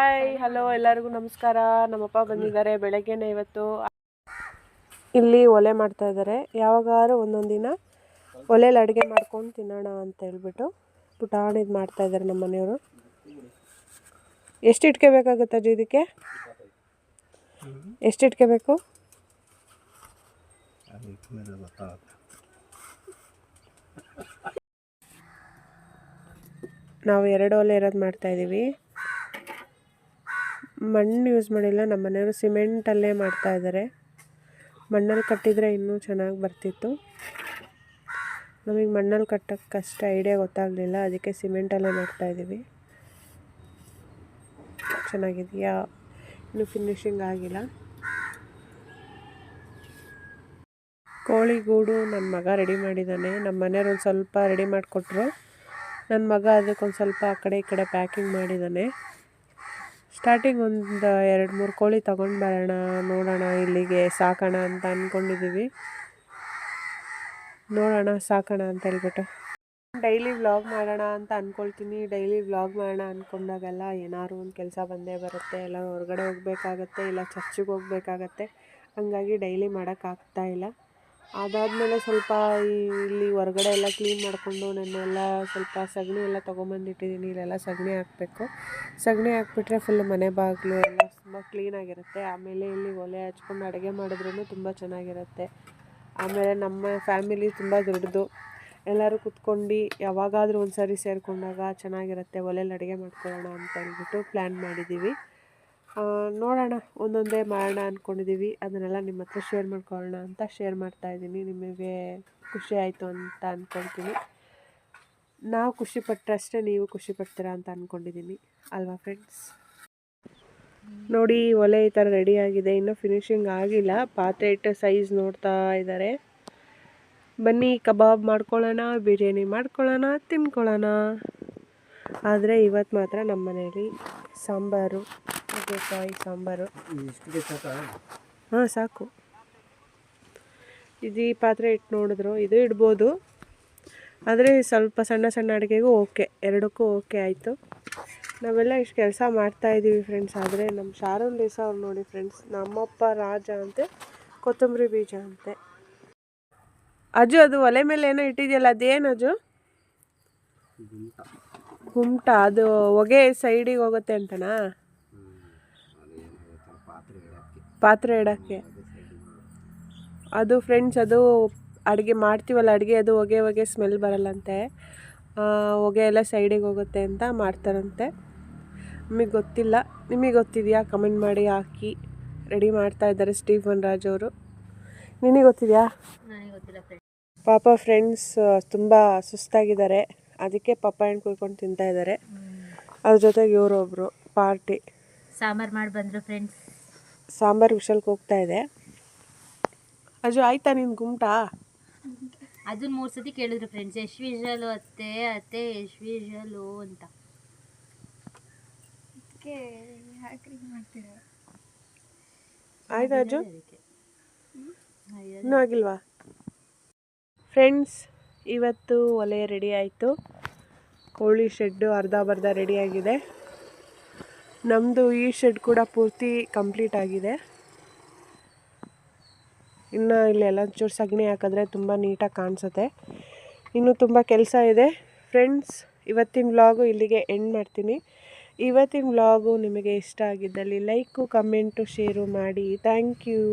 Hi hello ಎಲ್ಲರಿಗೂ ನಮಸ್ಕಾರ. ನಮ್ಮಪ್ಪ ಬಂದಿದ್ದಾರೆ ಬೆಳಗ್ಗೆನೇ. ಇವತ್ತು ಇಲ್ಲಿ ಒಲೆ ಮಾಡ್ತಾ ಇದ್ದಾರೆ. ಯಾವಾಗಾದ್ರೂ ಒಂದೊಂದು ದಿನ ಒಲೆಯಲ್ಲಿ ಅಡುಗೆ ಮಾಡ್ಕೊಂಡು ತಿನ್ನೋಣ ಅಂತ ಹೇಳ್ಬಿಟ್ಟು ಪುಟಾಣಿದು ಮಾಡ್ತಾ ಇದ್ದಾರೆ ನಮ್ಮ ಮನೆಯವರು. ಎಷ್ಟು ಇಟ್ಕೋಬೇಕಾಗುತ್ತೆ ಅಜ್ಜಿ ಇದಕ್ಕೆ? ಎಷ್ಟು ಇಟ್ಕೋಬೇಕು? ನಾವು 2 ಒಲೆ ಇರೋದು ಮಾಡ್ತಾಯಿದ್ದೀವಿ. ಮಣ್ಣು ಯೂಸ್ ಮಾಡಿಲ್ಲ, ನಮ್ಮ ಮನೆಯವರು ಸಿಮೆಂಟಲ್ಲೇ ಮಾಡ್ತಾಯಿದ್ದಾರೆ. ಮಣ್ಣಲ್ಲಿ ಕಟ್ಟಿದರೆ ಇನ್ನೂ ಚೆನ್ನಾಗಿ ಬರ್ತಿತ್ತು. ನಮಗೆ ಮಣ್ಣಲ್ಲಿ ಕಟ್ಟೋಕ್ಕಷ್ಟು ಐಡಿಯಾ ಗೊತ್ತಾಗಲಿಲ್ಲ, ಅದಕ್ಕೆ ಸಿಮೆಂಟಲ್ಲೇ ಮಾಡ್ತಾಯಿದ್ದೀವಿ. ಚೆನ್ನಾಗಿದೆಯಾ? ಇನ್ನೂ ಫಿನಿಶಿಂಗ್ ಆಗಿಲ್ಲ. ಕೋಳಿ ಗೂಡು ನನ್ನ ಮಗ ರೆಡಿ ಮಾಡಿದ್ದಾನೆ. ನಮ್ಮ ಮನೆಯವ್ರು ಒಂದು ಸ್ವಲ್ಪ ರೆಡಿ ಮಾಡಿಕೊಟ್ರು. ನನ್ನ ಮಗ ಅದಕ್ಕೊಂದು ಸ್ವಲ್ಪ ಆ ಕಡೆ ಈ ಕಡೆ ಪ್ಯಾಕಿಂಗ್ ಮಾಡಿದ್ದಾನೆ. ಸ್ಟಾರ್ಟಿಂಗ್ ಒಂದು 2-3 ಕೋಳಿ ತೊಗೊಂಡು ಬರೋಣ, ನೋಡೋಣ, ಇಲ್ಲಿಗೆ ಸಾಕೋಣ ಅಂತ ಅಂದ್ಕೊಂಡಿದ್ದೀವಿ. ನೋಡೋಣ ಸಾಕೋಣ ಅಂತ ಹೇಳ್ಬಿಟ್ಟು ಡೈಲಿ ವ್ಲಾಗ್ ಮಾಡೋಣ ಅಂತ ಅಂದ್ಕೊಳ್ತೀನಿ. ಡೈಲಿ ವ್ಲಾಗ್ ಮಾಡೋಣ ಅಂದ್ಕೊಂಡಾಗೆಲ್ಲ ಏನಾದ್ರು ಒಂದು ಕೆಲಸ ಬಂದೇ ಬರುತ್ತೆ. ಎಲ್ಲ ಹೊರಗಡೆ ಹೋಗಬೇಕಾಗತ್ತೆ, ಇಲ್ಲ ಚರ್ಚಿಗೆ ಹೋಗಬೇಕಾಗತ್ತೆ. ಹಾಗಾಗಿ ಡೈಲಿ ಮಾಡೋಕ್ಕಾಗ್ತಾಯಿಲ್ಲ. ಅದಾದಮೇಲೆ ಸ್ವಲ್ಪ ಇಲ್ಲಿ ಹೊರಗಡೆ ಎಲ್ಲ ಕ್ಲೀನ್ ಮಾಡಿಕೊಂಡು ನನ್ನೆಲ್ಲ ಸ್ವಲ್ಪ ಸಗಣಿ ಎಲ್ಲ ತೊಗೊಂಬಂದಿಟ್ಟಿದ್ದೀನಿ. ಇಲ್ಲೆಲ್ಲ ಸಗಣಿ ಹಾಕಬೇಕು. ಸಗಣಿ ಹಾಕ್ಬಿಟ್ರೆ ಫುಲ್ ಮನೆ ಬಾಗಿಲು ಎಲ್ಲ ತುಂಬ ಕ್ಲೀನಾಗಿರುತ್ತೆ. ಆಮೇಲೆ ಇಲ್ಲಿ ಒಲೆ ಹಚ್ಕೊಂಡು ಅಡುಗೆ ಮಾಡಿದ್ರೂ ತುಂಬ ಚೆನ್ನಾಗಿರುತ್ತೆ. ಆಮೇಲೆ ನಮ್ಮ ಫ್ಯಾಮಿಲಿ ತುಂಬ ದೊಡ್ಡದು. ಎಲ್ಲರೂ ಕುತ್ಕೊಂಡು ಯಾವಾಗಾದರೂ ಒಂದು ಸಾರಿ ಸೇರಿಕೊಂಡಾಗ ಚೆನ್ನಾಗಿರುತ್ತೆ. ಒಲೆಯಲ್ಲಿ ಅಡುಗೆ ಮಾಡ್ಕೊಳ್ಳೋಣ ಅಂತ ಹೇಳ್ಬಿಟ್ಟು ಪ್ಲ್ಯಾನ್ ಮಾಡಿದ್ದೀವಿ. ನೋಡೋಣ, ಒಂದೊಂದೇ ಮಾಡೋಣ ಅಂದ್ಕೊಂಡಿದ್ದೀವಿ. ಅದನ್ನೆಲ್ಲ ನಿಮ್ಮ ಹತ್ರ ಶೇರ್ ಮಾಡ್ಕೊಳ್ಳೋಣ ಅಂತ ಶೇರ್ ಮಾಡ್ತಾಯಿದ್ದೀನಿ. ನಿಮಗೆ ಖುಷಿ ಆಯಿತು ಅಂತ ಅಂದ್ಕೊಳ್ತೀನಿ. ನಾವು ಖುಷಿಪಟ್ಟರಷ್ಟೇ ನೀವು ಖುಷಿ ಪಡ್ತೀರಾ ಅಂತ ಅಂದ್ಕೊಂಡಿದ್ದೀನಿ ಅಲ್ವಾ ಫ್ರೆಂಡ್ಸ್? ನೋಡಿ, ಒಲೆ ಈ ಥರ ರೆಡಿಯಾಗಿದೆ. ಇನ್ನೂ ಫಿನಿಶಿಂಗ್ ಆಗಿಲ್ಲ. ಪಾತ್ರೆ ಇಟ್ಟು ಸೈಜ್ ನೋಡ್ತಾ ಇದ್ದಾರೆ. ಬನ್ನಿ ಕಬಾಬ್ ಮಾಡ್ಕೊಳ್ಳೋಣ, ಬಿರಿಯಾನಿ ಮಾಡ್ಕೊಳ್ಳೋಣ, ತಿನ್ಕೊಳ್ಳೋಣ. ಆದರೆ ಇವತ್ತು ಮಾತ್ರ ನಮ್ಮ ಮನೆಯಲ್ಲಿ ಸಾಂಬಾರು, ನುಗ್ಗೆಕಾಯಿ ಸಾಂಬಾರು. ಹಾಂ, ಸಾಕು. ಇದು ಈ ಪಾತ್ರೆ ಇಟ್ಟು ನೋಡಿದ್ರು, ಇದು ಇಡ್ಬೋದು. ಆದರೆ ಸ್ವಲ್ಪ ಸಣ್ಣ ಸಣ್ಣ ಅಡುಗೆಗೂ ಓಕೆ, ಎರಡಕ್ಕೂ ಓಕೆ ಆಯಿತು. ನಾವೆಲ್ಲ ಇಷ್ಟು ಕೆಲಸ ಮಾಡ್ತಾಯಿದ್ದೀವಿ ಫ್ರೆಂಡ್ಸ್. ಆದರೆ ನಮ್ಮ ಶಾರುನ್ ಲಿಸಾ ಅವ್ರು ನೋಡಿ ಫ್ರೆಂಡ್ಸ್, ನಮ್ಮಪ್ಪ ರಾಜ ಅಂತೆ, ಕೊತ್ತಂಬರಿ ಬೀಜ ಅಂತೆ. ಅಜ್ಜು, ಅದು ಒಲೆ ಮೇಲೆ ಏನೋ ಇಟ್ಟಿದೆಯಲ್ಲ, ಅದೇನು ಅಜ್ಜು? ಗುಮ್ಟ. ಅದು ಹೊಗೆ ಸೈಡಿಗೆ ಹೋಗುತ್ತೆ ಅಂತನಾ? ಪಾತ್ರೆ ಇಡೋಕ್ಕೆ. ಅದು ಫ್ರೆಂಡ್ಸ್, ಅದು ಅಡುಗೆ ಮಾಡ್ತೀವಲ್ಲ, ಅಡುಗೆ ಅದು ಹೊಗೆ ಸ್ಮೆಲ್ ಬರಲ್ಲಂತೆ. ಹೊಗೆ ಎಲ್ಲ ಸೈಡಿಗೆ ಹೋಗುತ್ತೆ ಅಂತ ಮಾಡ್ತಾರಂತೆ. ನಮಗೆ ಗೊತ್ತಿಲ್ಲ. ನಿಮಗೆ ಗೊತ್ತಿದೆಯಾ? ಕಮೆಂಟ್ ಮಾಡಿ ಹಾಕಿ. ರೆಡಿ ಮಾಡ್ತಾ ಇದ್ದಾರೆ ಸ್ಟೀಫನ್ ರಾಜ್ ಅವರು. ನಿನಗೆ ಗೊತ್ತಿದೆಯಾ? ಪಾಪ ಫ್ರೆಂಡ್ಸ್ ತುಂಬ ಸುಸ್ತಾಗಿದ್ದಾರೆ. ಅದಕ್ಕೆ ಪಪ್ಪಾಯಣ್ಣು ಕುಯ್ಕೊಂಡು ತಿಂತಾ ಇದ್ದಾರೆ. ಅದ್ರ ಜೊತೆಗೆ ಇವರೊಬ್ಬರು ಪಾರ್ಟಿ ಸಾಂಬಾರು ಮಾಡಿ ಬಂದರು ಫ್ರೆಂಡ್ಸ್. ಸಾಂಬಾರು ವಿಷಲ್ಗೆ ಹೋಗ್ತಾ ಇದೆ. ಅಜ್ಜು, ಆಯ್ತಾ ನಿನ್ನ ಗುಮ್ಟ? ಅದನ್ನ 3 ಸತಿ ಕೇಳಿದ್ರು ಫ್ರೆಂಡ್ಸ್, ಎಷ್ಟು ವಿಷಲು ಅತ್ತೆ ಅತ್ತೆ, ಎಷ್ಟು ವಿಷಲು ಅಂತ. ಆಯ್ತಾ ಅಜ್ಜು? ಇನ್ನೂ ಆಗಿಲ್ವಾ ಫ್ರೆಂಡ್ಸ್? ಇವತ್ತು ಒಲೆ ರೆಡಿ ಆಯಿತು. ಕೋಳಿ ಶೆಡ್ಡು ಅರ್ಧ ರೆಡಿಯಾಗಿದೆ. ನಮ್ಮದು ಈ ಶೆಡ್ ಕೂಡ ಪೂರ್ತಿ ಕಂಪ್ಲೀಟ್ ಆಗಿದೆ. ಇನ್ನು ಇಲ್ಲೆಲ್ಲ ಚೂರು ಸಗಣಿ ಹಾಕಿದ್ರೆ ತುಂಬ ನೀಟಾಗಿ ಕಾಣಿಸುತ್ತೆ. ಇನ್ನೂ ತುಂಬ ಕೆಲಸ ಇದೆ ಫ್ರೆಂಡ್ಸ್. ಇವತ್ತಿನ ವ್ಲಾಗು ಇಲ್ಲಿಗೆ ಎಂಡ್ ಮಾಡ್ತೀನಿ. ಇವತ್ತಿನ ವ್ಲಾಗು ನಿಮಗೆ ಇಷ್ಟ ಆಗಿದ್ದಲ್ಲಿ ಲೈಕು, ಕಮೆಂಟು, ಶೇರು ಮಾಡಿ. Thank you.